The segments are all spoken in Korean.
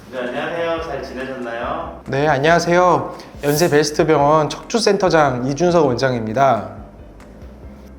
네, 안녕하세요. 잘 지내셨나요? 네, 안녕하세요. 연세베스트병원 척추센터장 이준석 원장입니다.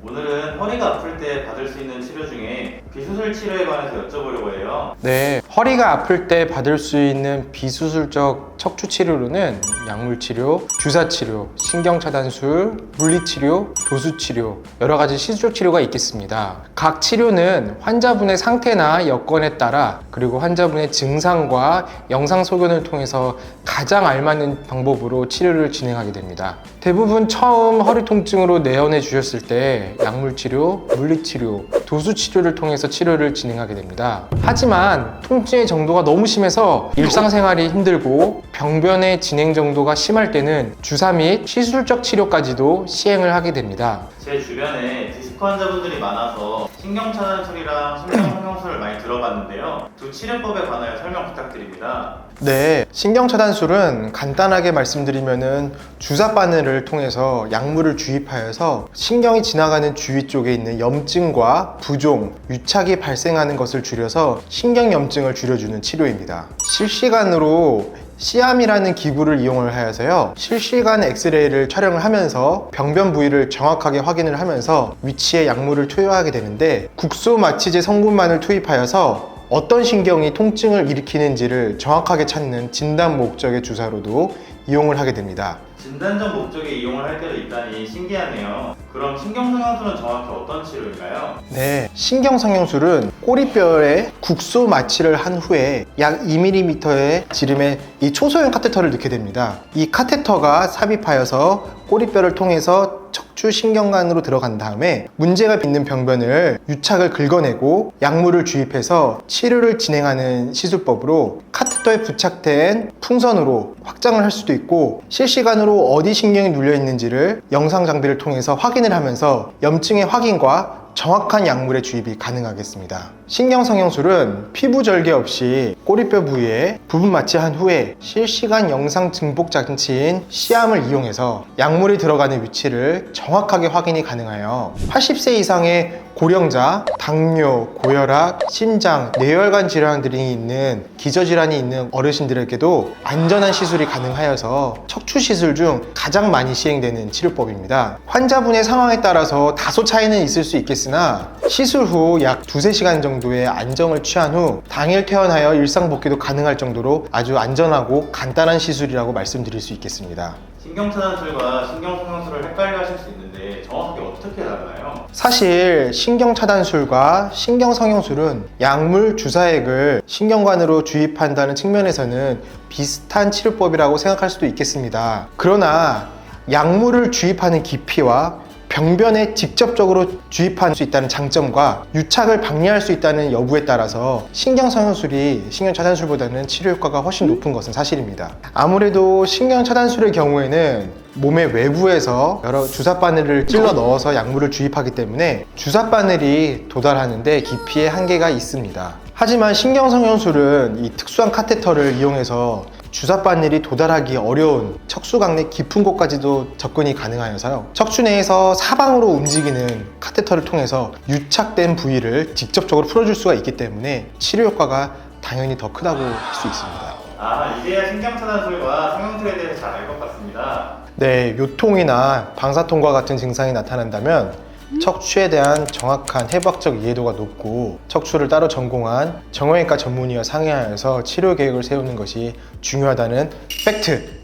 오늘은 허리가 아플 때 받을 수 있는 치료 중에 비수술 치료에 관해서 여쭤보려고 해요. 네, 허리가 아플 때 받을 수 있는 비수술적 척추 치료로는 약물치료, 주사치료, 신경차단술, 물리치료, 도수치료, 여러 가지 시술적 치료가 있겠습니다. 각 치료는 환자분의 상태나 여건에 따라 그리고 환자분의 증상과 영상 소견을 통해서 가장 알맞는 방법으로 치료를 진행하게 됩니다. 대부분 처음 허리 통증으로 내원해 주셨을 때 약물치료, 물리치료, 도수치료를 통해서 치료를 진행하게 됩니다. 하지만 통증의 정도가 너무 심해서 일상생활이 힘들고 병변의 진행 정도가 심할 때는 주사 및 시술적 치료까지도 시행을 하게 됩니다. 제 주변에 디스크 환자분들이 많아서 신경차단술이랑 신경성형술을 많이 들어봤는데요. 두 치료법에 관하여 설명 부탁드립니다. 네, 신경차단술은 간단하게 말씀드리면은 주사 바늘을 통해서 약물을 주입하여서 신경이 지나가는 주위 쪽에 있는 염증과 부종, 유착이 발생하는 것을 줄여서 신경염증을 줄여주는 치료입니다. 실시간으로 시암이라는 기구를 이용을 하여서요, 실시간 엑스레이를 촬영을 하면서 병변 부위를 정확하게 확인을 하면서 위치에 약물을 투여하게 되는데, 국소 마취제 성분만을 투입하여서 어떤 신경이 통증을 일으키는지를 정확하게 찾는 진단 목적의 주사로도 이용을 하게 됩니다. 진단적 목적에 이용을 할 때도 있다니 신기하네요. 그럼 신경성형술은 정확히 어떤 치료인가요? 네, 신경성형술은 꼬리뼈에 국소 마취를 한 후에 약 2mm의 지름의 이 초소형 카테터를 넣게 됩니다. 이 카테터가 삽입하여서 꼬리뼈를 통해서 척추 신경관으로 들어간 다음에 문제가 있는 병변을 유착을 긁어내고 약물을 주입해서 치료를 진행하는 시술법으로 카테터에 부착된 풍선으로 확장을 할 수도 있고, 실시간으로 어디 신경이 눌려 있는지를 영상 장비를 통해서 확인을 하면서 염증의 확인과 정확한 약물의 주입이 가능하겠습니다. 신경성형술은 피부 절개 없이 꼬리뼈 부위에 부분 마취한 후에 실시간 영상 증폭 장치인 시암을 이용해서 약물이 들어가는 위치를 정확하게 확인이 가능하여 80세 이상의 고령자, 당뇨, 고혈압, 심장, 뇌혈관 질환들이 있는 기저질환이 있는 어르신들에게도 안전한 시술이 가능하여서 척추 시술 중 가장 많이 시행되는 치료법입니다. 환자분의 상황에 따라서 다소 차이는 있을 수 있겠으나 시술 후 약 2~3시간 정도의 안정을 취한 후 당일 퇴원하여 일상 복귀도 가능할 정도로 아주 안전하고 간단한 시술이라고 말씀드릴 수 있겠습니다. 신경차단술과 신경성형술을 헷갈려 하실 수 있는데 정확하게 어떻게 다르나요? 사실 신경차단술과 신경성형술은 약물 주사액을 신경관으로 주입한다는 측면에서는 비슷한 치료법이라고 생각할 수도 있겠습니다. 그러나 약물을 주입하는 깊이와 병변에 직접적으로 주입할 수 있다는 장점과 유착을 방지할 수 있다는 여부에 따라서 신경성형술이 신경차단술보다는 치료 효과가 훨씬 높은 것은 사실입니다. 아무래도 신경차단술의 경우에는 몸의 외부에서 여러 주사 바늘을 찔러 넣어서 약물을 주입하기 때문에 주사 바늘이 도달하는데 깊이에 한계가 있습니다. 하지만 신경성형술은 이 특수한 카테터를 이용해서 주사 바늘이 도달하기 어려운 척수강내 깊은 곳까지도 접근이 가능하여서요, 척추 내에서 사방으로 움직이는 카테터를 통해서 유착된 부위를 직접적으로 풀어줄 수가 있기 때문에 치료 효과가 당연히 더 크다고 할 수 있습니다. 이제야 신경차단술과 성형술에 대해서 잘 알 것 같습니다. 네, 요통이나 방사통과 같은 증상이 나타난다면 척추에 대한 정확한 해부학적 이해도가 높고 척추를 따로 전공한 정형외과 전문의와 상의하여서 치료 계획을 세우는 것이 중요하다는 팩트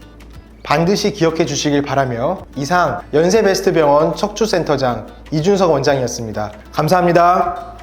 반드시 기억해 주시길 바라며, 이상 연세베스트병원 척추센터장 이준석 원장이었습니다. 감사합니다.